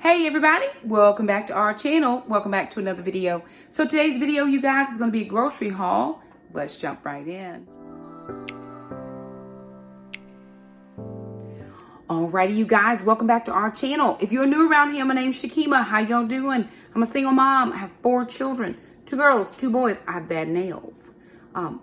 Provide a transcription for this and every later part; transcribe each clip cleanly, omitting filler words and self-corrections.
Hey everybody, welcome back to our channel. Welcome back to another video. So today's video, you guys, is going to be a grocery haul. Let's jump right in. Alrighty, you guys, welcome back to our channel. If you're new around here, my name's Shakema. How y'all doing? I'm a single mom. I have 4 children, 2 girls, 2 boys. I have bad nails.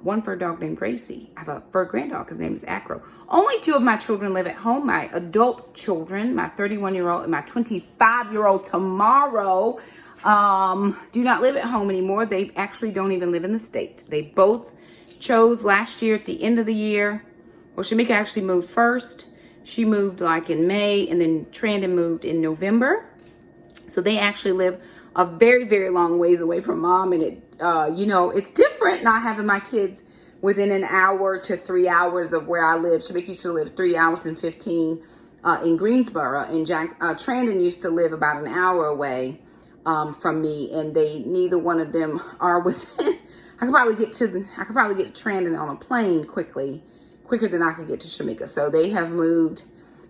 One fur dog named Gracie. I have a fur grand dog. His name is Acro. Only 2 of my children live at home. My adult children, my 31-year-old and my 25-year-old tomorrow, do not live at home anymore. They actually don't even live in the state. They both chose last year at the end of the year. Well, Shamika actually moved first. She moved like in May, and then Trandon moved in November. So they actually live a very, very long ways away from mom. And it, you know, it's different not having my kids within an hour to 3 hours of where I live. Shamika used to live 3 hours and 15 in Greensboro, and Trandon used to live about an hour away from me. And neither one of them are within. I could probably get to Trandon on a plane quicker than I could get to Shamika. So they have moved.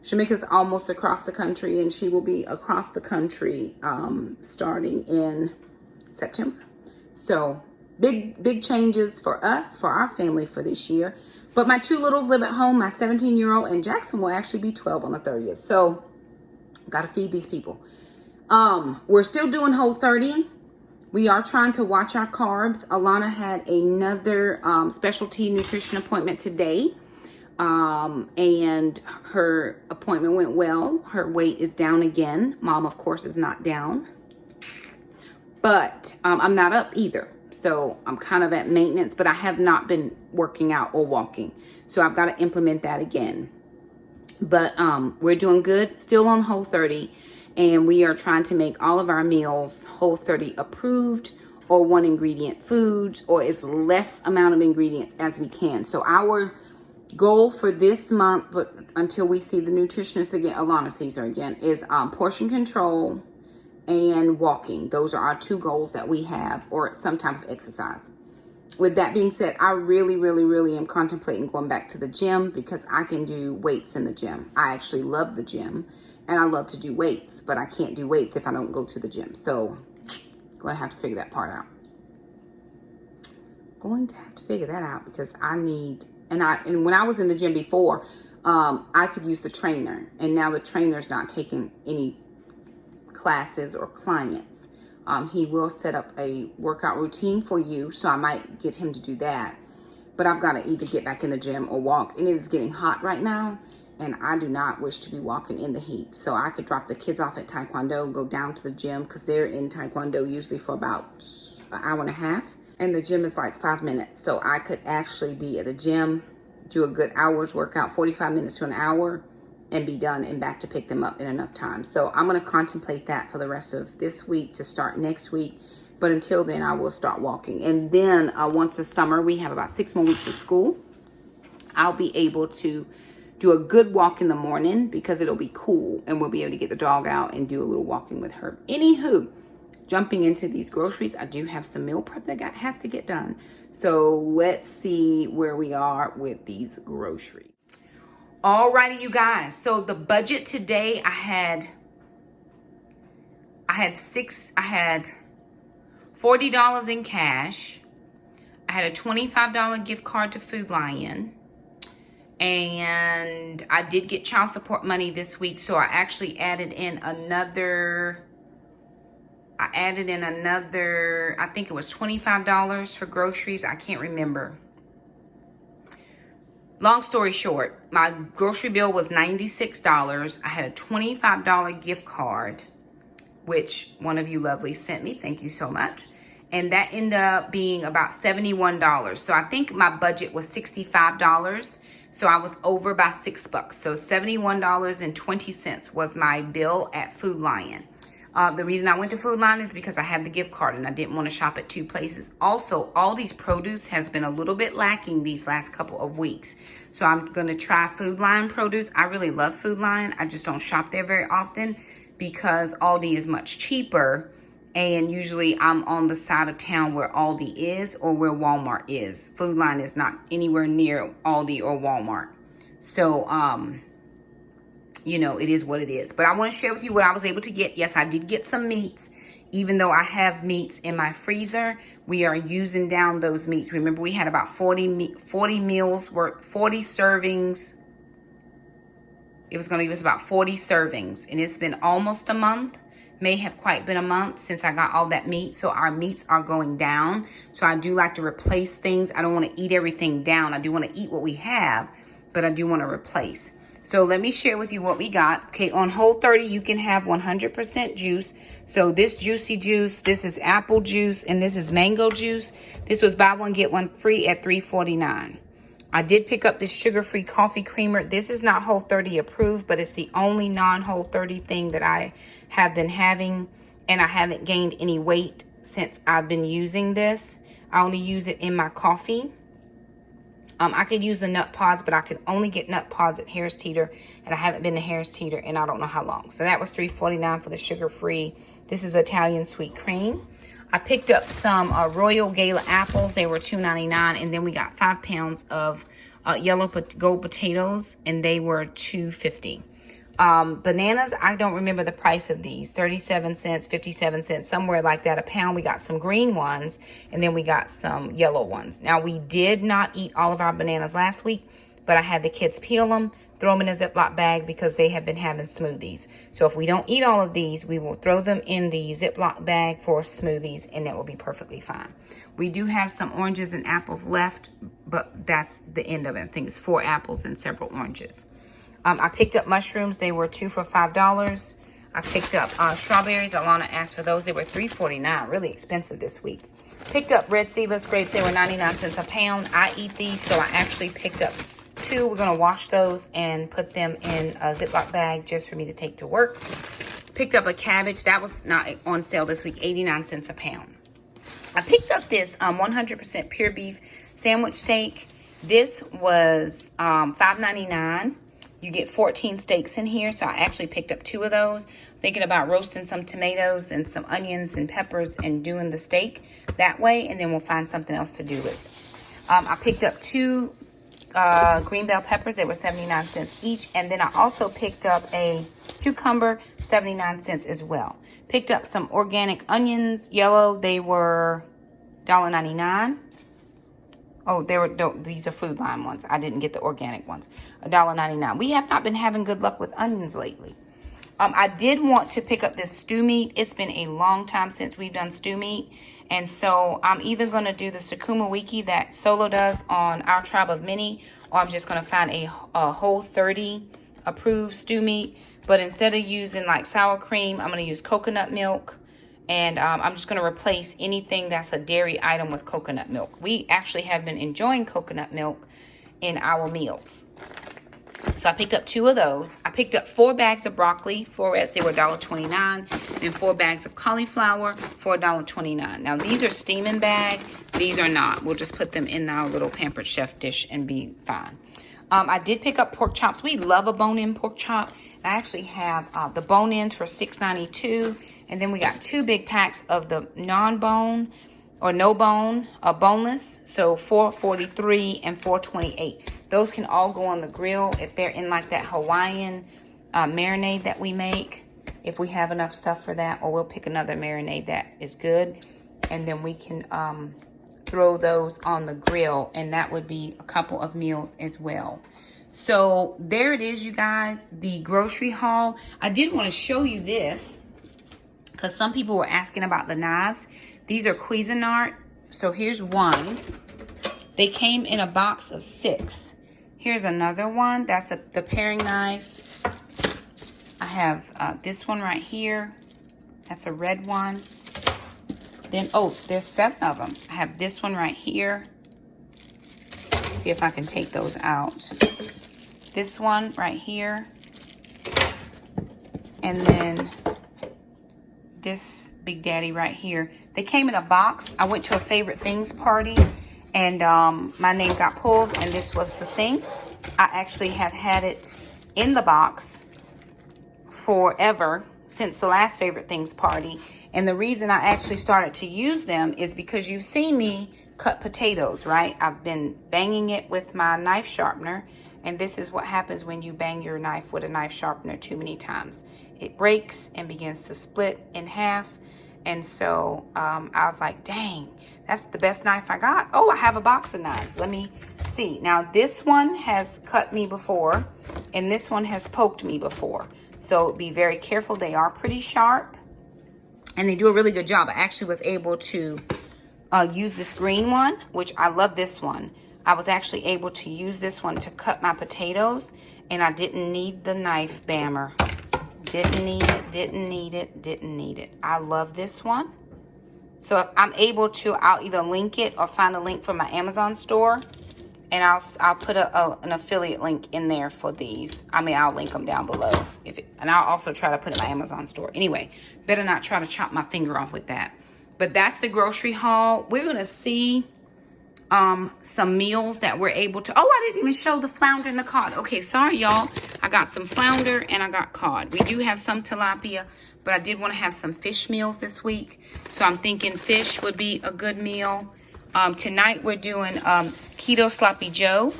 Shamika's almost across the country, and she will be across the country starting in September. So big changes for us, for our family for this year. But my 2 littles live at home. My 17-year-old and Jackson will actually be 12 on the 30th. So got to feed these people. We're still doing Whole30. We are trying to watch our carbs. Alana had another specialty nutrition appointment today. And her appointment went well. Her weight is down again. Mom, of course, is not down. But I'm not up either. So I'm kind of at maintenance, but I have not been working out or walking. So I've got to implement that again. But we're doing good. Still on Whole30. And we are trying to make all of our meals Whole30 approved, or 1 ingredient foods, or as less amount of ingredients as we can. So our goal for this month, but until we see the nutritionist again, Alana sees her again, is portion control and walking. Those are our 2 goals that we have, or some type of exercise. With that being said, I really am contemplating going back to the gym, because I can do weights in the gym. I actually love the gym, and I love to do weights, but I can't do weights if I don't go to the gym. So going to have to figure that part out. Going to have to figure that out, because I need, and when I was in the gym before, I could use the trainer, and now the trainer's not taking any classes or clients. He will set up a workout routine for you, so I might get him to do that. But I've got to either get back in the gym or walk, and it is getting hot right now, and I do not wish to be walking in the heat. So I could drop the kids off at Taekwondo, go down to the gym, because they're in Taekwondo usually for about an hour and a half, and the gym is like 5 minutes. So I could actually be at the gym, do a good hour's workout, 45 minutes to an hour, and be done and back to pick them up in enough time. So I'm going to contemplate that for the rest of this week to start next week. But until then, I will start walking. And then once the summer, we have about 6 more weeks of school, I'll be able to do a good walk in the morning, because it'll be cool, and we'll be able to get the dog out and do a little walking with her. Anywho, jumping into these groceries, I do have some meal prep that has to get done. So let's see where we are with these groceries. Alrighty, you guys. So the budget today, I had $40 in cash. I had a $25 gift card to Food Lion. And I did get child support money this week, so I actually added in another, I think it was $25 for groceries. I can't remember. Long story short, my grocery bill was $96. I had a $25 gift card, which one of you lovely sent me. Thank you so much. And that ended up being about $71. So I think my budget was $65. So I was over by $6. So $71.20 was my bill at Food Lion. The reason I went to Food Lion is because I had the gift card and I didn't want to shop at 2 places. Also, Aldi's produce has been a little bit lacking these last couple of weeks. So I'm going to try Food Lion produce. I really love Food Lion. I just don't shop there very often because Aldi is much cheaper. And usually I'm on the side of town where Aldi is or where Walmart is. Food Lion is not anywhere near Aldi or Walmart. So you know, it is what it is. But I want to share with you what I was able to get. Yes, I did get some meats. Even though I have meats in my freezer, we are using down those meats. Remember, we had about 40 meals worth, 40 servings. It was going to give us about 40 servings. And it's been almost a month. May have quite been a month since I got all that meat. So our meats are going down. So I do like to replace things. I don't want to eat everything down. I do want to eat what we have, but I do want to replace. So let me share with you what we got. Okay, on Whole30, you can have 100% juice. So this juicy juice, this is apple juice, and this is mango juice. This was buy one, get one free at $3.49. I did pick up this sugar-free coffee creamer. This is not Whole30 approved, but it's the only non-Whole30 thing that I have been having, and I haven't gained any weight since I've been using this. I only use it in my coffee. I could use the nut pods, but I could only get nut pods at Harris Teeter, and I haven't been to Harris Teeter in I don't know how long. So that was $3.49 for the sugar-free. This is Italian sweet cream. I picked up some Royal Gala apples. They were $2.99, and then we got 5 pounds of yellow gold potatoes, and they were $2.50. Bananas, I don't remember the price of these. 37 cents, 57 cents, somewhere like that a pound. We got some green ones, and then we got some yellow ones. Now, we did not eat all of our bananas last week, but I had the kids peel them, throw them in a Ziploc bag because they have been having smoothies. So if we don't eat all of these, we will throw them in the Ziploc bag for smoothies, and that will be perfectly fine. We do have some oranges and apples left, but that's the end of it. I think it's 4 apples and several oranges. I picked up mushrooms. They were 2 for $5. I picked up strawberries. Alana asked for those. They were $3.49. Really expensive this week. Picked up red seedless grapes. They were 99 cents a pound. I eat these, so I actually picked up 2. We're going to wash those and put them in a Ziploc bag just for me to take to work. Picked up a cabbage. That was not on sale this week. 89 cents a pound. I picked up this 100% pure beef sandwich steak. This was $5.99. You get 14 steaks in here, so I actually picked up 2 of those. Thinking about roasting some tomatoes and some onions and peppers and doing the steak that way, and then we'll find something else to do with it. I picked up 2 green bell peppers. They were 79 cents each, and then I also picked up a cucumber, 79 cents as well. Picked up some organic onions, yellow. They were $1.99. Oh, these are Food Line ones. I didn't get the organic ones. $1.99. We have not been having good luck with onions lately. I did want to pick up this stew meat. It's been a long time since we've done stew meat. And so I'm either going to do the Shakema Wiki that Solo does on Our Tribe of Many, or I'm just going to find a Whole30 approved stew meat. But instead of using like sour cream, I'm going to use coconut milk. And I'm just going to replace anything that's a dairy item with coconut milk. We actually have been enjoying coconut milk in our meals. So I picked up 2 of those. I picked up 4 bags of broccoli, florets. They were $1.29. And 4 bags of cauliflower for $1.29. Now, these are steaming bag. These are not. We'll just put them in our little Pampered Chef dish and be fine. I did pick up pork chops. We love a bone-in pork chop. I actually have the bone-ins for $6.92. And then we got 2 big packs of the non-bone or no bone, boneless. So $4.43 and $4.28. Those can all go on the grill if they're in like that Hawaiian marinade that we make. If we have enough stuff for that, or we'll pick another marinade that is good. And then we can throw those on the grill, and that would be a couple of meals as well. So there it is, you guys, the grocery haul. I did want to show you this, because some people were asking about the knives. These are Cuisinart. So here's one. They came in a box of 6. Here's another one. That's the paring knife. I have this one right here. That's a red one. Then, oh, there's 7 of them. I have this one right here. Let's see if I can take those out. This one right here. And then this Big Daddy right here. They came in a box. I went to a favorite things party, and my name got pulled, and this was the thing. I actually have had it in the box forever, since the last favorite things party. And the reason I actually started to use them is because you've seen me cut potatoes, right? I've been banging it with my knife sharpener, And this is what happens when you bang your knife with a knife sharpener too many times. It breaks and begins to split in half. And so I was like, dang, that's the best knife I got. Oh, I have a box of knives. Let me see. Now, this one has cut me before, and this one has poked me before. So be very careful. They are pretty sharp, and they do a really good job. I actually was able to use this green one, which I love this one. I was actually able to use this one to cut my potatoes, and I didn't need the knife bammer. Didn't need it, didn't need it, didn't need it. I love this one. So if I'm able to, I'll either link it or find a link from my Amazon store, and I'll put an affiliate link in there for these. I mean, I'll link them down below. And I'll also try to put it in my Amazon store. Anyway, better not try to chop my finger off with that. But that's the grocery haul. We're going to see some meals that we're able to. Oh, I didn't even show the flounder and the cod. Okay, sorry, y'all. I got some flounder and I got cod. We do have some tilapia, but I did want to have some fish meals this week. So I'm thinking fish would be a good meal. Tonight we're doing keto sloppy joe.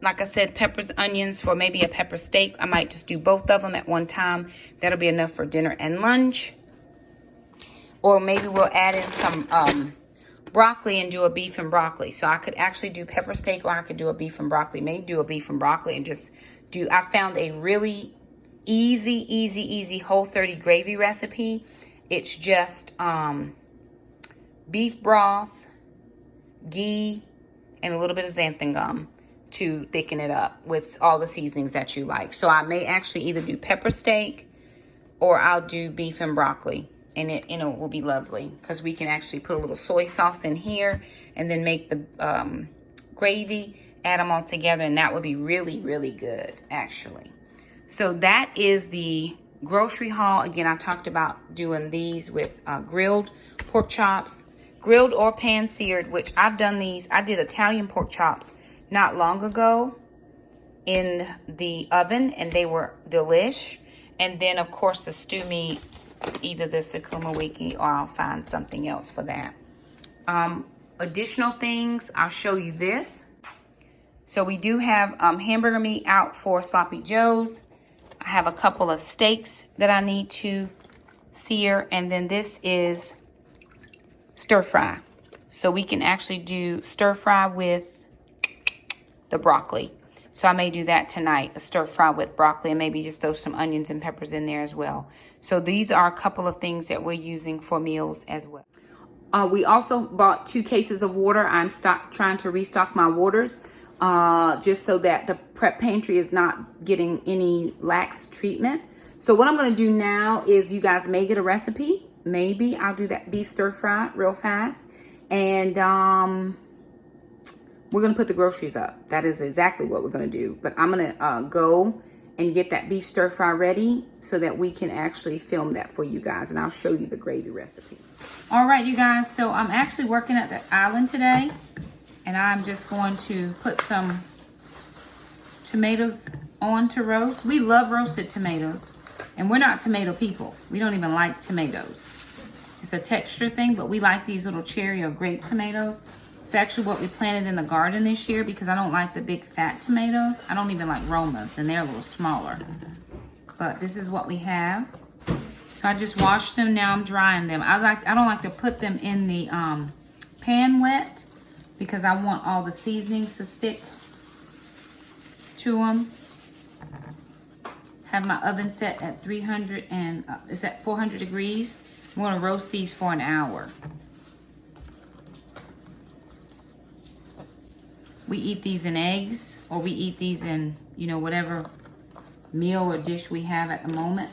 Like I said, peppers, onions for maybe a pepper steak. I might just do both of them at one time. That'll be enough for dinner and lunch. Or maybe we'll add in some broccoli and do a beef and broccoli. So I could actually do pepper steak, or I could do a beef and broccoli. Maybe do a beef and broccoli and just do. I found a really easy Whole30 gravy recipe. It's just beef broth, ghee, and a little bit of xanthan gum to thicken it up with all the seasonings that you like. So I may actually either do pepper steak or I'll do beef and broccoli. And it, will be lovely because we can actually put a little soy sauce in here and then make the gravy, add them all together, and that would be really, really good, actually. So that is the grocery haul. Again, I talked about doing these with grilled pork chops, grilled or pan-seared, which I've done these. I did Italian pork chops not long ago in the oven, and they were delish. And then, of course, the stew meat, either the Shakema wiki or I'll find something else for that. Additional things, I'll show you this. So we do have hamburger meat out for sloppy joes. I have a couple of steaks that I need to sear, and then this is stir fry. So we can actually do stir fry with the broccoli. So I may do that tonight, a stir fry with broccoli, and maybe just throw some onions and peppers in there as well. So these are a couple of things that we're using for meals as well. We also bought 2 cases of water. I'm trying to restock my waters just so that the prep pantry is not getting any lax treatment. So what I'm going to do now is, you guys may get a recipe. Maybe I'll do that beef stir fry real fast. And we're going to put the groceries up. That is exactly what we're going to do. But I'm going to go and get that beef stir fry ready so that we can actually film that for you guys. And I'll show you the gravy recipe. All right, you guys. So I'm actually working at the island today. And I'm just going to put some tomatoes on to roast. We love roasted tomatoes. And we're not tomato people. We don't even like tomatoes. It's a texture thing, but we like these little cherry or grape tomatoes. It's actually what we planted in the garden this year because I don't like the big fat tomatoes. I don't even like Romas, and they're a little smaller. But this is what we have. So I just washed them. Now I'm drying them. I don't like to put them in the pan wet because I want all the seasonings to stick to them. Have my oven set at 300 and it's at 400 degrees. I'm going to roast these for an hour. We eat these in eggs, or we eat these in, whatever meal or dish we have at the moment.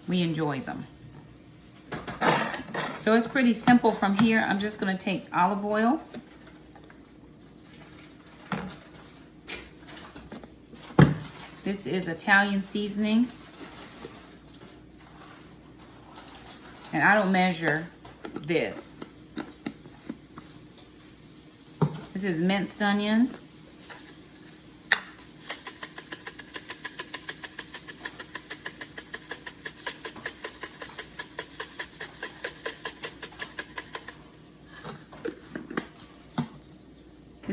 We enjoy them. So it's pretty simple from here. I'm just going to take olive oil. This is Italian seasoning. And I don't measure this. This is minced onion.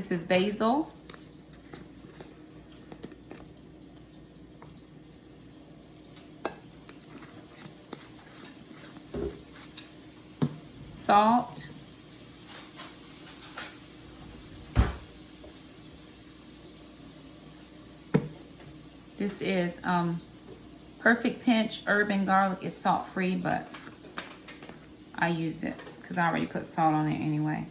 This is basil. Salt. This is Perfect Pinch herb and garlic. It's salt free, but I use it because I already put salt on it anyway.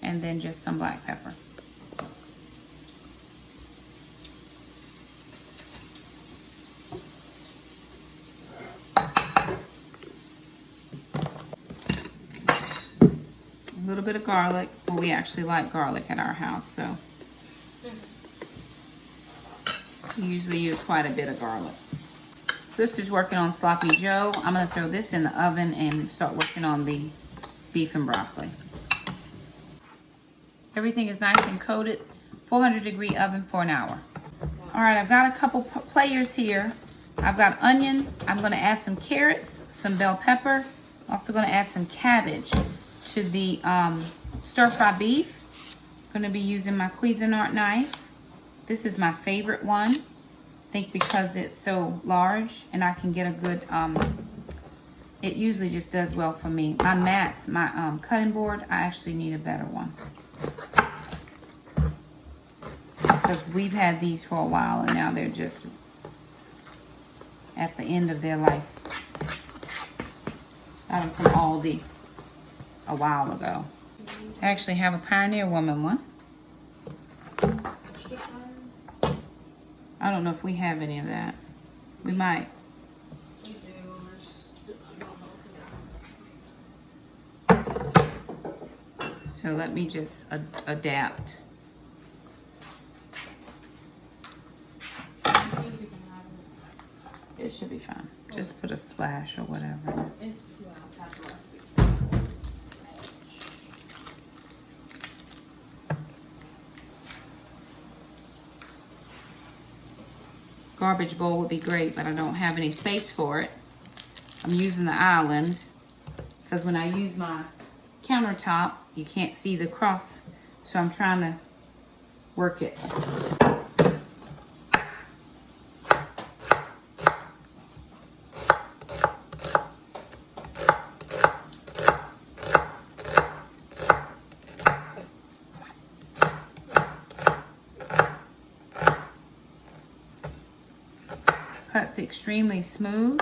And then just some black pepper. A little bit of garlic. Well, we actually like garlic at our house, so we usually use quite a bit of garlic. Sister's working on Sloppy Joe. I'm gonna throw this in the oven and start working on the beef and broccoli. Everything is nice and coated. 400-degree oven for an hour. All right, I've got a couple players here. I've got onion. I'm gonna add some carrots, some bell pepper. Also gonna add some cabbage to the stir-fry beef. I'm gonna be using my Cuisinart knife. This is my favorite one. I think because it's so large and I can get a good, it usually just does well for me. My mats, my cutting board, I actually need a better one. Because we've had these for a while and now they're just at the end of their life. Got them from Aldi a while ago. I actually have a Pioneer Woman one. I don't know if we have any of that. We might. We do. So let me just adapt. It should be fine. Just put a splash or whatever. It's Garbage bowl would be great, but I don't have any space for it. I'm using the island because when I use my countertop, you can't see the cross, so I'm trying to work it. Cuts extremely smooth.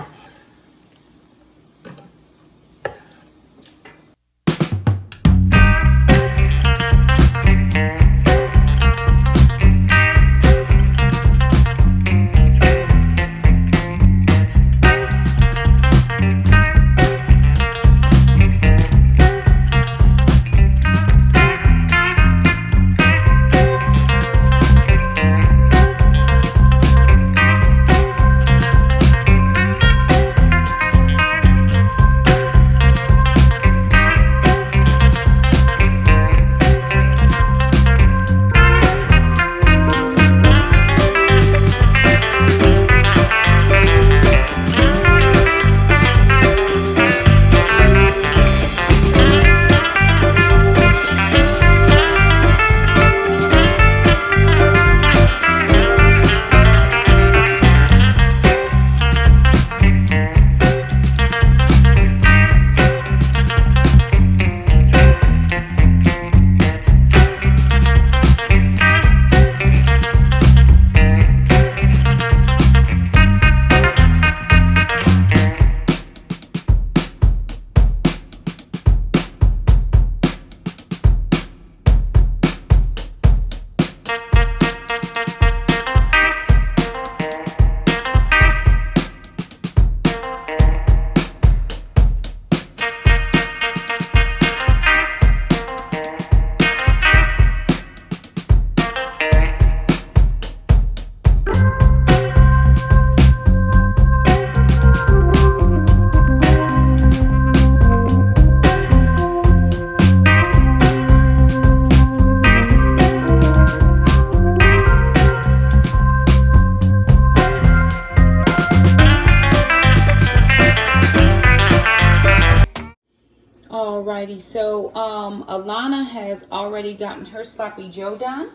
Alrighty, so Alana has already gotten her sloppy joe done.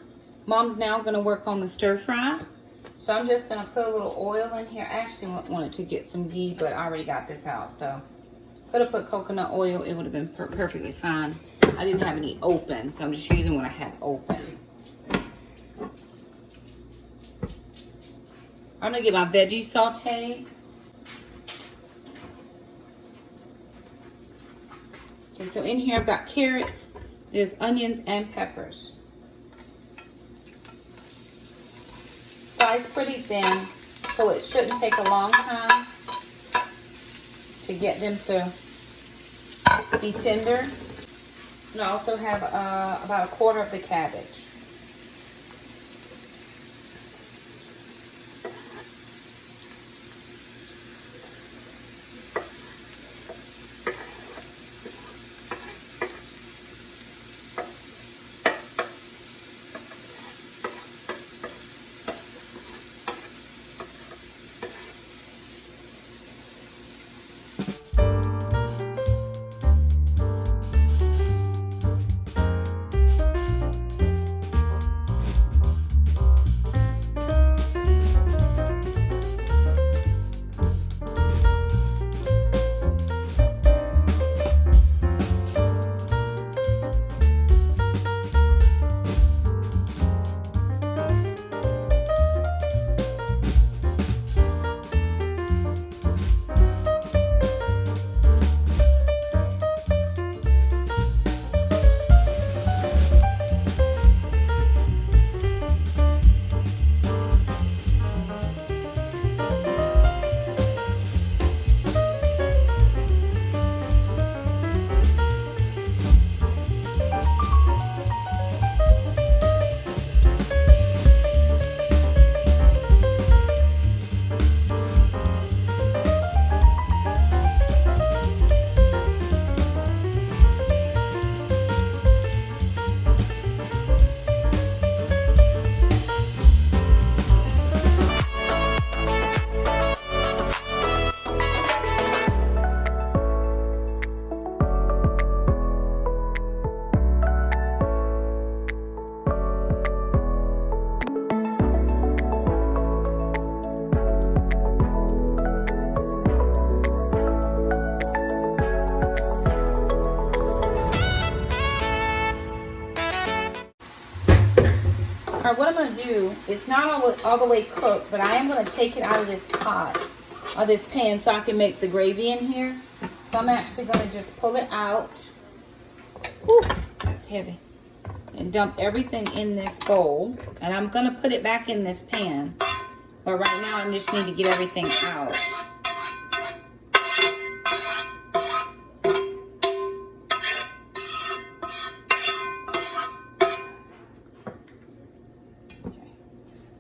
Mom's now going to work on the stir fry. So I'm just going to put a little oil in here. I actually wanted to get some ghee, but I already got this out. So could have put coconut oil. It would have been perfectly fine. I didn't have any open, so I'm just using what I had open. I'm going to get my veggies sauteed. Okay, so in here I've got carrots, there's onions and peppers. Sliced pretty thin, so it shouldn't take a long time to get them to be tender. And I also have about a quarter of the cabbage. Alright, what I'm going to do, it's not all the way cooked, but I am going to take it out of this pot, or this pan, so I can make the gravy in here. So I'm actually going to just pull it out. Whew, that's heavy. And dump everything in this bowl. And I'm going to put it back in this pan. But right now I just need to get everything out.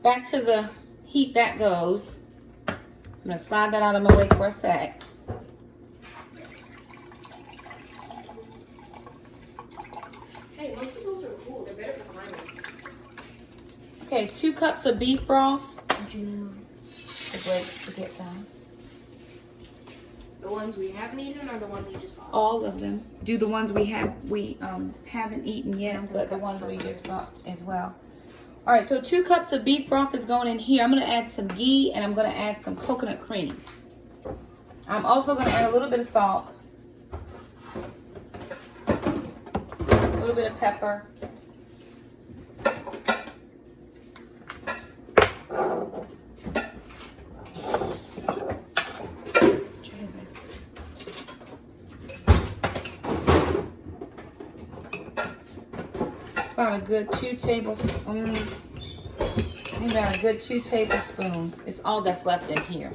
Back to the heat that goes. I'm going to slide that out of my way for a sec. Hey, monkey balls are cool. They're better for climbing. Okay, 2 cups of beef broth. The breaks to get done. The ones we haven't eaten or the ones you just bought? All of them. Do the ones we haven't eaten yet, but the ones we just bought as well. All right, so 2 cups of beef broth is going in here. I'm going to add some ghee and I'm going to add some coconut cream. I'm also going to add a little bit of salt, a little bit of pepper, about a good 2 tablespoons. Maybe about a good 2 tablespoons. It's all that's left in here.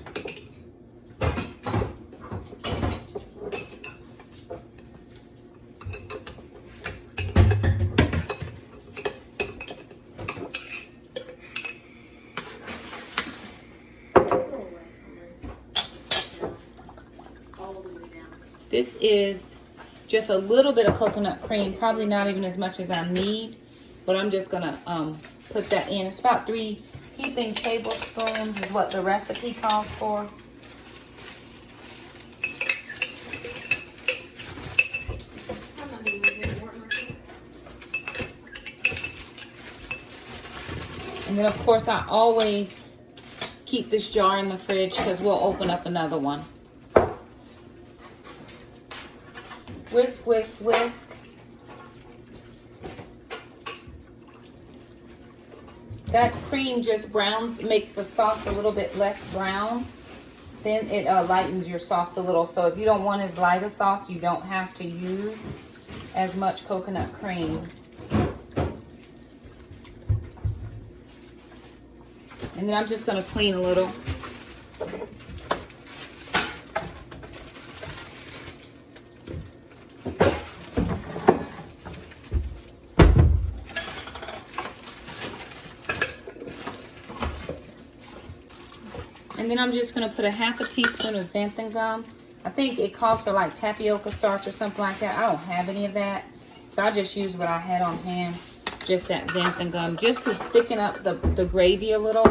This is just a little bit of coconut cream, probably not even as much as I need, but I'm just gonna put that in. It's about 3 heaping tablespoons is what the recipe calls for. And then, of course, I always keep this jar in the fridge because we'll open up another one. Whisk, whisk, whisk. That cream just browns, makes the sauce a little bit less brown. Then it lightens your sauce a little. So if you don't want as light a sauce, you don't have to use as much coconut cream. And then I'm just going to clean a little. And then I'm just going to put a half a teaspoon of xanthan gum. I think it calls for like tapioca starch or something like that. I don't have any of that. So I just use what I had on hand. Just that xanthan gum. Just to thicken up the gravy a little.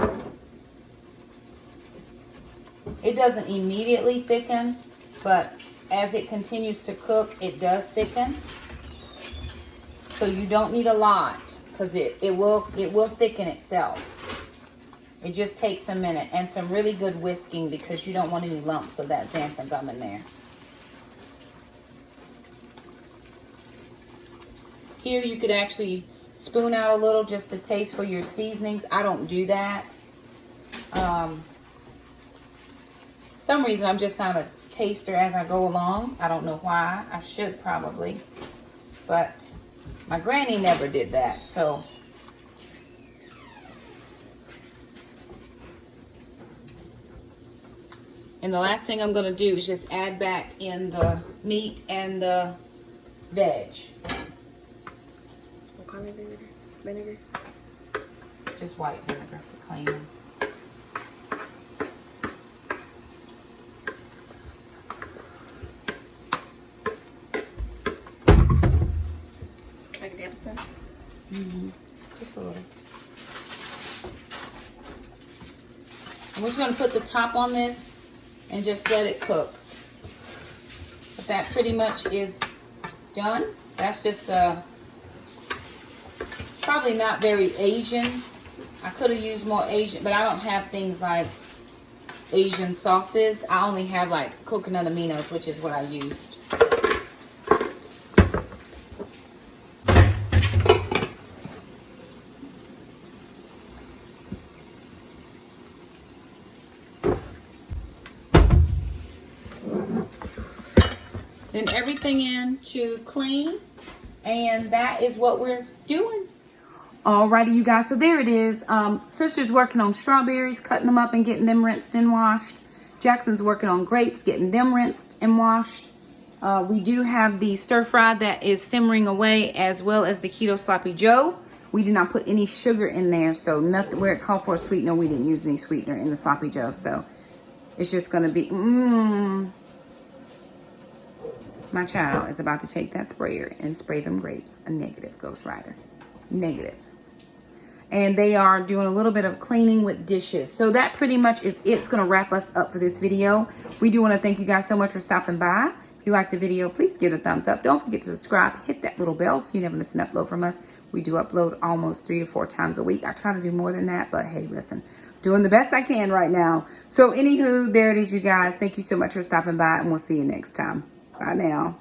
It doesn't immediately thicken. But as it continues to cook, it does thicken. So you don't need a lot. Because it will thicken itself. It just takes a minute and some really good whisking because you don't want any lumps of that xanthan gum in there. Here you could actually spoon out a little just to taste for your seasonings. I don't do that. Some reason I'm just not a taster as I go along. I don't know why. I should probably. But my granny never did that, so... And the last thing I'm going to do is just add back in the meat and the veg. What kind of vinegar? Vinegar? Just white vinegar for cleaning. Like a tablespoon? Mm-hmm. Just a little. And we're just going to put the top on this and just let it cook. But that pretty much is done. That's just probably not very Asian. I could have used more Asian, but I don't have things like Asian sauces. I only have like coconut aminos, which is what I used. Then everything in to clean, and that is what we're doing. Alrighty, you guys, so there it is. Sister's working on strawberries, cutting them up and getting them rinsed and washed. Jackson's working on grapes, getting them rinsed and washed. We do have the stir fry that is simmering away, as well as the keto sloppy joe. We did not put any sugar in there, so nothing where it called for a sweetener. We didn't use any sweetener in the sloppy joe, so it's just gonna be My child is about to take that sprayer and spray them grapes. A negative, Ghost Rider. Negative. And they are doing a little bit of cleaning with dishes. So that pretty much is it's going to wrap us up for this video. We do want to thank you guys so much for stopping by. If you liked the video, please give it a thumbs up. Don't forget to subscribe. Hit that little bell so you never miss an upload from us. We do upload almost 3 to 4 times a week. I try to do more than that, but hey, listen. Doing the best I can right now. So anywho, there it is, you guys. Thank you so much for stopping by, and we'll see you next time. Bye now.